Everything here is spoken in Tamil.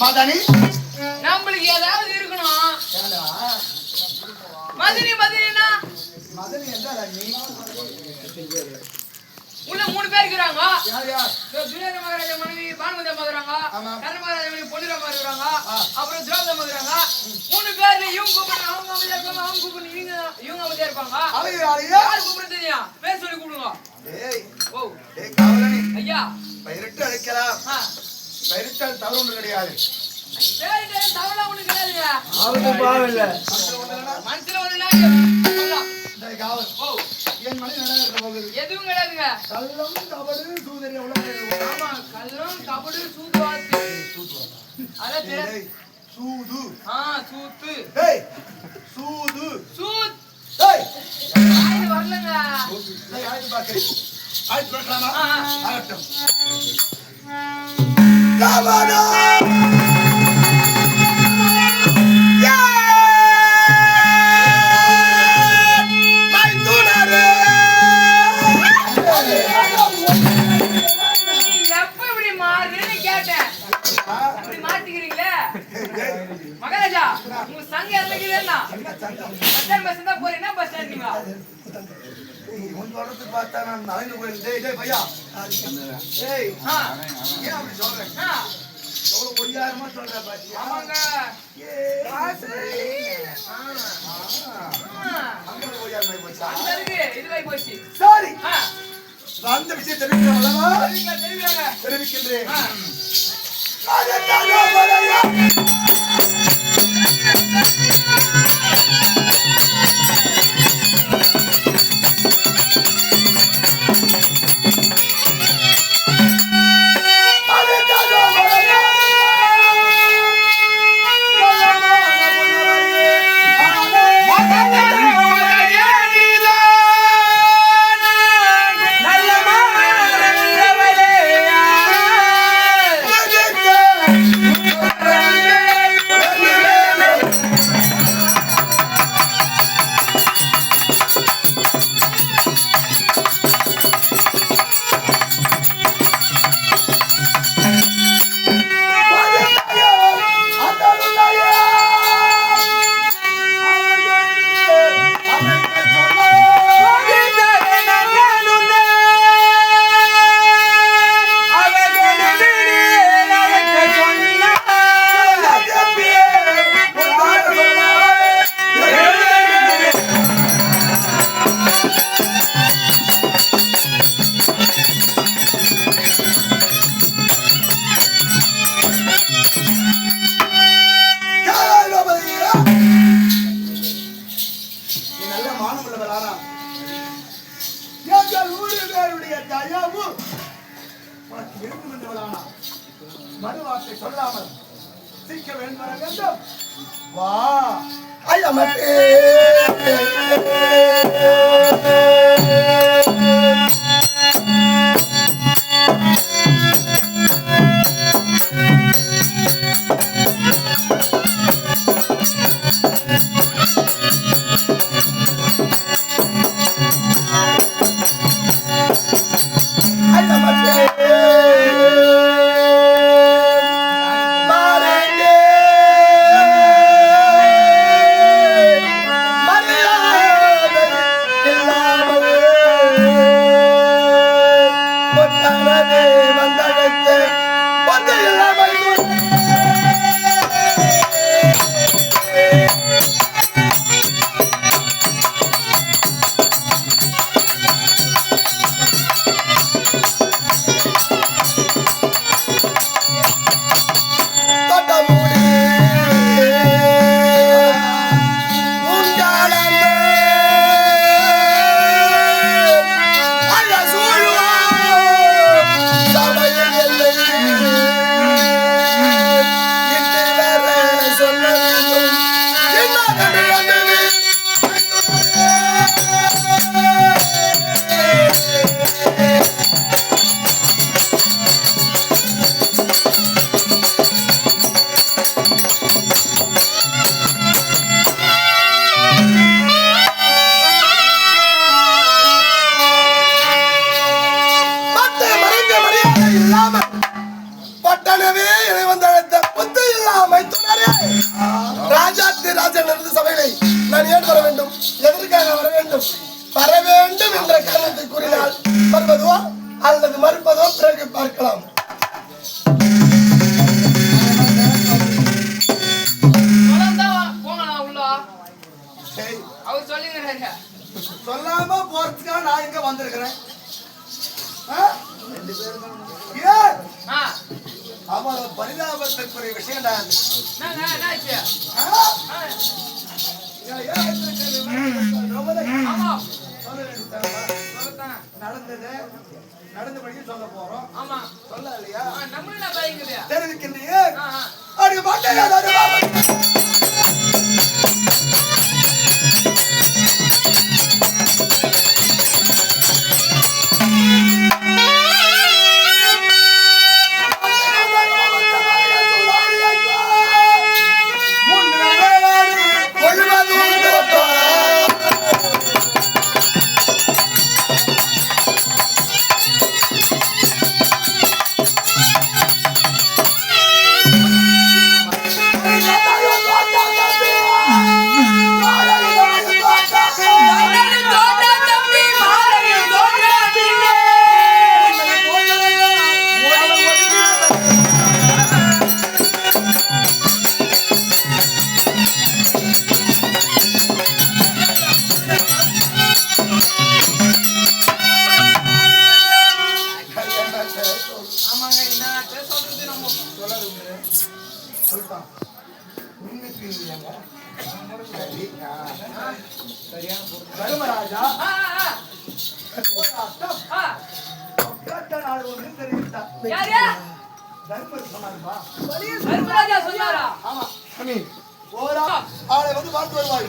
மதனி நம்மளுக்கு ஏதாவது இருக்கணும். மதனி மதனினா மதனி என்ன நீ உள்ள 3 பேர் இருக்காங்க. யார் யார்? துரியோதன மகாராஜா மனைவி பானுமதி அம்மா இருக்காங்க. கர்ண மகாராஜா மனைவி பொன்னிரம்மா இருக்காங்க. அப்புறம் திரௌபதி அம்மா இருக்காங்க. 3 பேர்ல இவங்க கூப்பிடுறாங்க, அவங்க அமைதியா இருப்பாங்க. அவங்க கூப்பிடுறாங்க, இவங்க அமைதியா இருப்பாங்க. யார் கூப்பிடுறது தெரியும்? பேர் சொல்லி கூப்பிடுங்க. ஏய் ஓ ஏய் காவலனே ஐயா பயிரிட்டு அழைக்கலாம். பயிரிட்டால் தவறு ஒன்று கிடையாது. பேரிட்ட தவளை ஒண்ணு கிடையாதுங்க. அவனுக்கு பாவம் இல்ல. மனசுல ஒண்ணு சொல்லலாம். டேய் காவல். ஓ என் மனைவி நல்லா இருக்க போகுது. எதுவும் கிடையாதுங்க. கள்ளம் கபடு சூதரி உலகம். ஆமா கள்ளம் கபடு சூதுவாத்து. அத டேய் சூது. சூத்து. டேய் சூது. சூத். டேய் ஆயிடு வரலங்க. டேய் ஆயிடு பாக்கறி. ஆயிடு பார்க்கலாமா? ஆகட்டும். காவலா மகாராஜா உங்க சங்க இறங்கினா பஸ் ஸ்டாண்ட் போறீங்கன்னா பஸ் ஸ்டாண்ட் நீங்க உன் தொடர்ந்து பார்த்தா நான் நலங்கு போய் டேய் டேய் பையா ஏய் ஏன் அப்படி சொல்றேன் எவ்வளவு பொய்யாரமா சொல்ற பாத்தி ஆமாங்க அங்க பொய்யாரமா போச்சு அந்த இருக்கு இதுவை போச்சு சரி அந்த விஷயம் தெரிவிக்கிறவளவா தெரிவிக்கிறாங்க தெரிவிக்கின்றேன் மறுவார்த்தை சொல்லாமல் சிக்க வேண்டும். வா ஐயமத்தே நான் ஏன் வர வேண்டும்? எதற்காக வர வேண்டும்? வர வேண்டும் என்ற காரணத்தை கூறினால் வருவதோ அல்லது மறுப்பதோ பிறகு பார்க்கலாம். அவர் சொல்லுங்க. சொல்லாம போறதுக்காக நான் இங்க வந்திருக்கிறேன். ஆமா, பரிதாபத்திற்குரிய விஷயம் தான். நடந்தது நடந்தபடியே சொல்ல போறோம். ஆமா, சொல்ல இல்லையா? தெரிவிக்கின்றீங்க. தர்மராஜா சொன்னாரா? ஆமா, ஆளை வந்து பார்த்து வருவாரு.